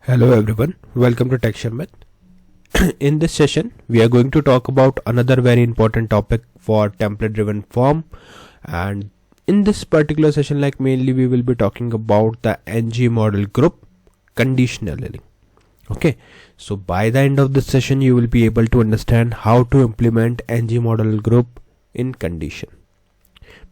Hello everyone, welcome to Sharmit. In this session, we are going to talk about another very important topic for template driven form, and in this particular session, mainly we will be talking about the ngModelGroup conditionally. Okay, so by the end of this session, you will be able to understand how to implement ngModelGroup in condition.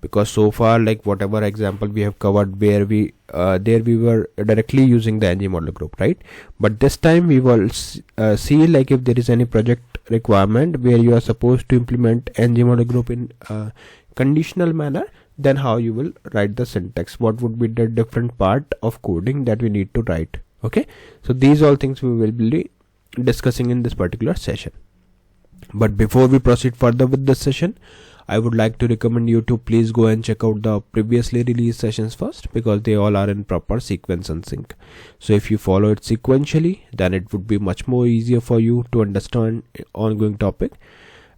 Because so far, whatever example we have covered, where we were directly using the ngModelGroup, right? But this time we will see if there is any project requirement where you are supposed to implement ngModelGroup in conditional manner, then how you will write the syntax, what would be the different part of coding that we need to write. Okay, so these all things we will be discussing in this particular session. But before we proceed further with this session, I would like to recommend you to please go and check out the previously released sessions first, because they all are in proper sequence and sync. So if you follow it sequentially, then it would be much more easier for you to understand ongoing topic.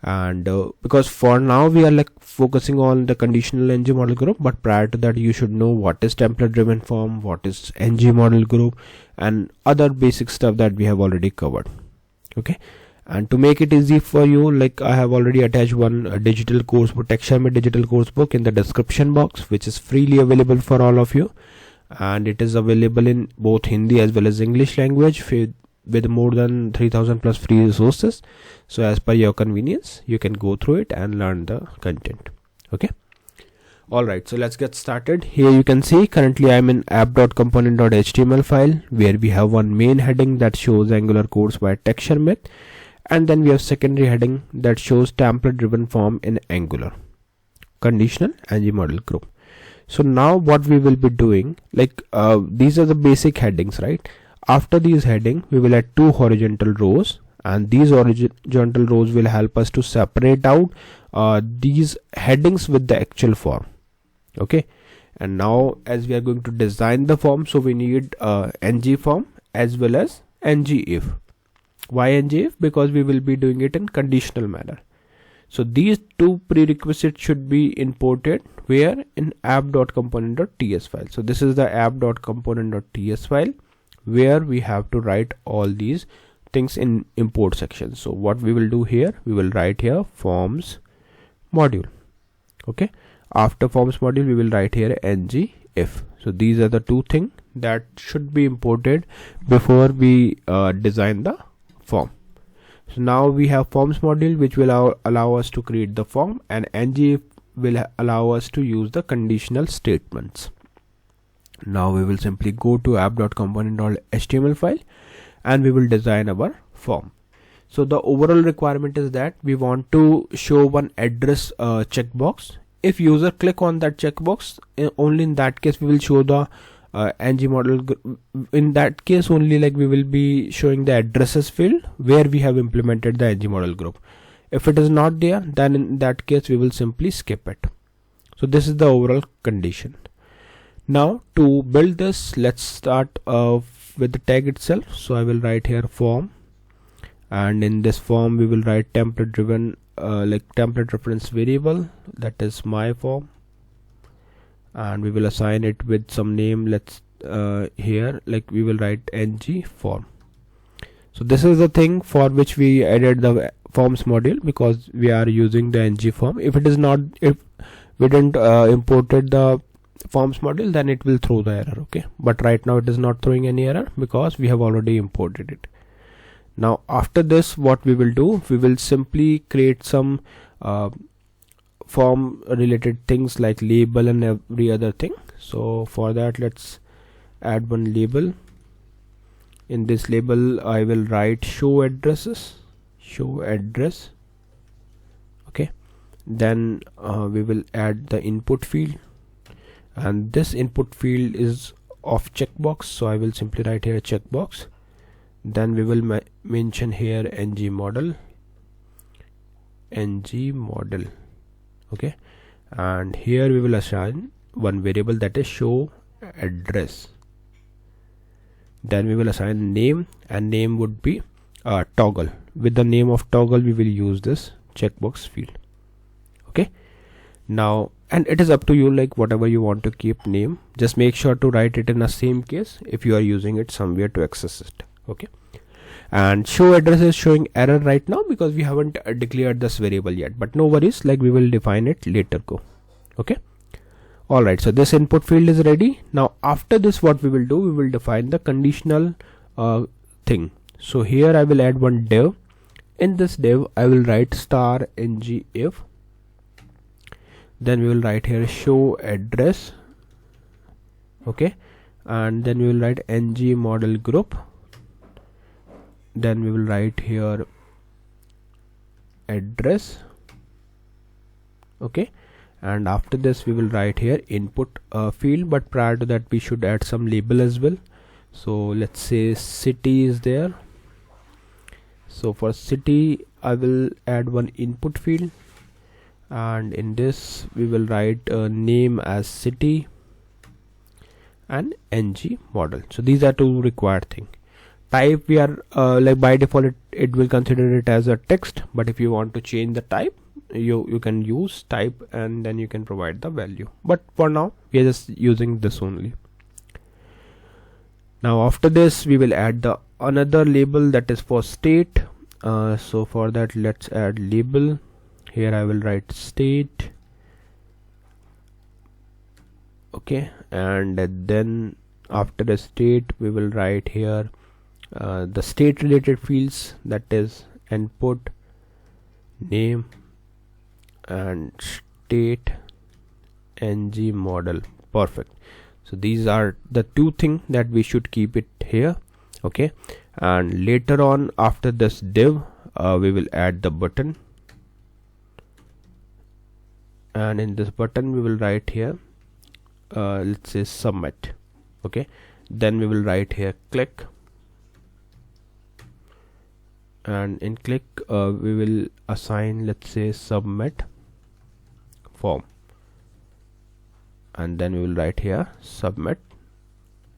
And because for now we are focusing on the conditional ngModelGroup, but prior to that you should know what is template driven form, what is ngModelGroup, and other basic stuff that we have already covered. Okay. And to make it easy for you, I have already attached one digital course book, Sharmit digital course book, in the description box, which is freely available for all of you, and it is available in both Hindi as well as English language with more than 3000 plus free resources. So as per your convenience, you can go through it and learn the content. Okay. Alright, so let's get started. Here you can see currently I'm in app.component.html file, where we have one main heading that shows Angular course by Sharmit. And then we have secondary heading that shows template driven form in Angular, conditional ngModelGroup. So now what we will be doing, these are the basic headings, right? After these heading, we will add two horizontal rows, and these horizontal rows will help us to separate out these headings with the actual form. Okay. And now as we are going to design the form, so we need ng form as well as ngIf. Why ngIf? Because we will be doing it in conditional manner. So these two prerequisites should be imported where in app.component.ts file. So this is the app.component.ts file where we have to write all these things in import section. So what we will do here, we will write here forms module. Okay, after forms module we will write here ngIf. So these are the two things that should be imported before we design the form. So now we have forms module, which will allow us to create the form, and ngIf will allow us to use the conditional statements. Now we will simply go to app.component.html file and we will design our form. So the overall requirement is that we want to show one address checkbox. If user click on that checkbox, only in that case we will show the ngModel. In that case only, we will be showing the addresses field where we have implemented the ngModelGroup. If it is not there, then in that case we will simply skip it. So this is the overall condition. Now to build this, let's start with the tag itself. So I will write here form, and in this form we will write template driven template reference variable, that is my form, and we will assign it with some name. Let's here we will write ng form. So this is the thing for which we added the forms module, because we are using the ng form. If it is not, if we didn't imported the forms module, then it will throw the error. Okay, but right now it is not throwing any error because we have already imported it. Now after this, what we will do, we will simply create some form related things like label and every other thing. So for that, let's add one label. In this label I will write show addresses, show address. Okay, then we will add the input field, and this input field is of checkbox, so I will simply write here checkbox. Then we will mention here ngModel. Okay, and here we will assign one variable, that is show address. Then we will assign name, and name would be toggle. With the name of toggle we will use this checkbox field. Okay, now and it is up to you, like whatever you want to keep name. Just make sure to write it in the same case if you are using it somewhere to access it. Okay, and show address is showing error right now because we haven't declared this variable yet, but no worries, like we will define it later. Okay, alright, so this input field is ready. Now after this, what we will do, we will define the conditional thing. So here I will add one div. In this div I will write star ngIf, then we will write here show address. Okay, and then we will write ngModelGroup, then we will write here address. Okay, and after this we will write here input field, but prior to that we should add some label as well. So let's say city is there. So for city I will add one input field, and in this we will write name as city and ngModel. So these are two required things. Type, we are like by default it will consider it as a text, but if you want to change the type, you can use type and then you can provide the value, but for now we are just using this only. Now after this we will add the another label, that is for state. So for that let's add label. Here I will write state. Okay, and then after the state we will write here the state related fields, that is input, name and state ngModel. Perfect. So these are the two things that we should keep it here. Okay, and later on after this div we will add the button, and in this button we will write here let's say submit. Okay, then we will write here click, and in click we will assign, let's say, submit form, and then we will write here submit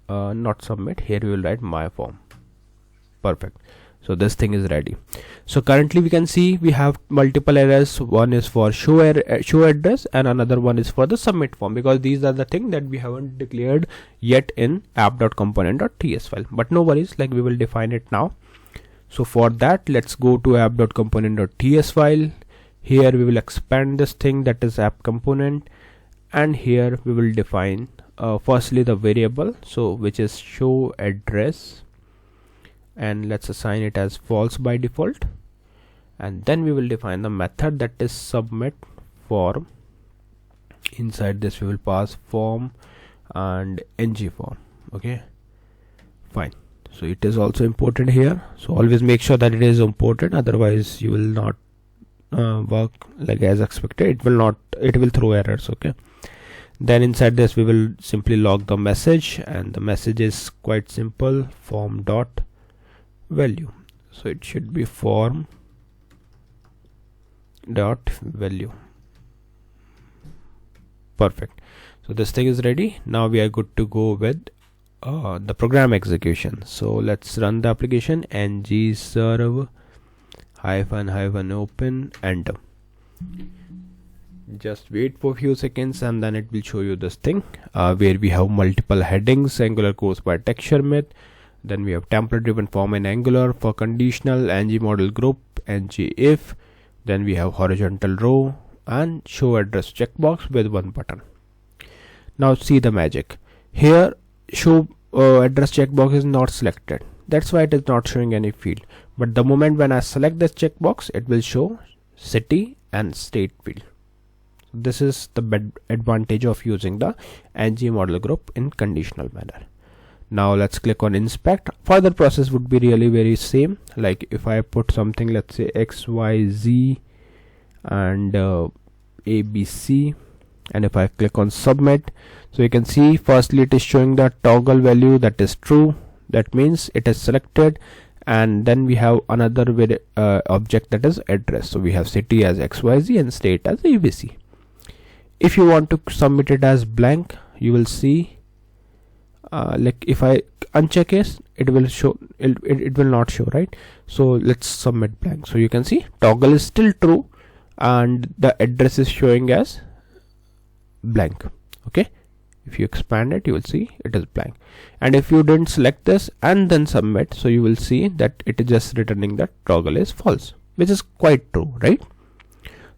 not submit, here we will write my form. Perfect. So this thing is ready. So currently we can see we have multiple errors. One is for show address and another one is for the submit form, because these are the things that we haven't declared yet in app.component.ts file, but no worries, like we will define it now. So for that let's go to app.component.ts file. Here we will expand this thing, that is app component, and here we will define firstly the variable, so which is show address, and let's assign it as false by default, and then we will define the method, that is submit form. Inside this we will pass form and ngForm. Okay, fine. So it is also imported here, so always make sure that it is imported, otherwise you will not work like as expected. It will throw errors. Okay, then inside this we will simply log the message, and the message is quite simple, form dot value. So it should be form dot value. Perfect. So this thing is ready. Now we are good to go with the program execution. So let's run the application. ngserve -- open, enter. Just wait for a few seconds and then it will show you this thing where we have multiple headings: Angular course by Tech Sharmit, then we have template driven form in Angular, for conditional, ngModelGroup, ngIf, then we have horizontal row and show address checkbox with one button. Now see the magic here. Show address checkbox is not selected, that's why it is not showing any field, but the moment when I select this checkbox, it will show city and state field. This is the advantage of using the ngModelGroup in conditional manner. Now let's click on inspect. Further process would be really very same, like if I put something, let's say XYZ and ABC, and if I click on submit, so you can see firstly it is showing the toggle value, that is true, that means it is selected, and then we have another object, that is address. So we have city as XYZ and state as ABC. If you want to submit it as blank, you will see like if I uncheck it, it will show, it will not show, right? So let's submit blank. So you can see toggle is still true and the address is showing as blank. Okay, if you expand it, you will see it is blank. And if you didn't select this and then submit, so you will see that it is just returning that toggle is false, which is quite true, right?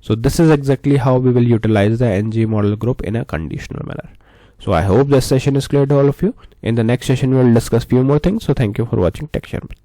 So this is exactly how we will utilize the ngModelGroup in a conditional manner. So I hope this session is clear to all of you. In the next session we will discuss few more things. So thank you for watching Tech Sharmit.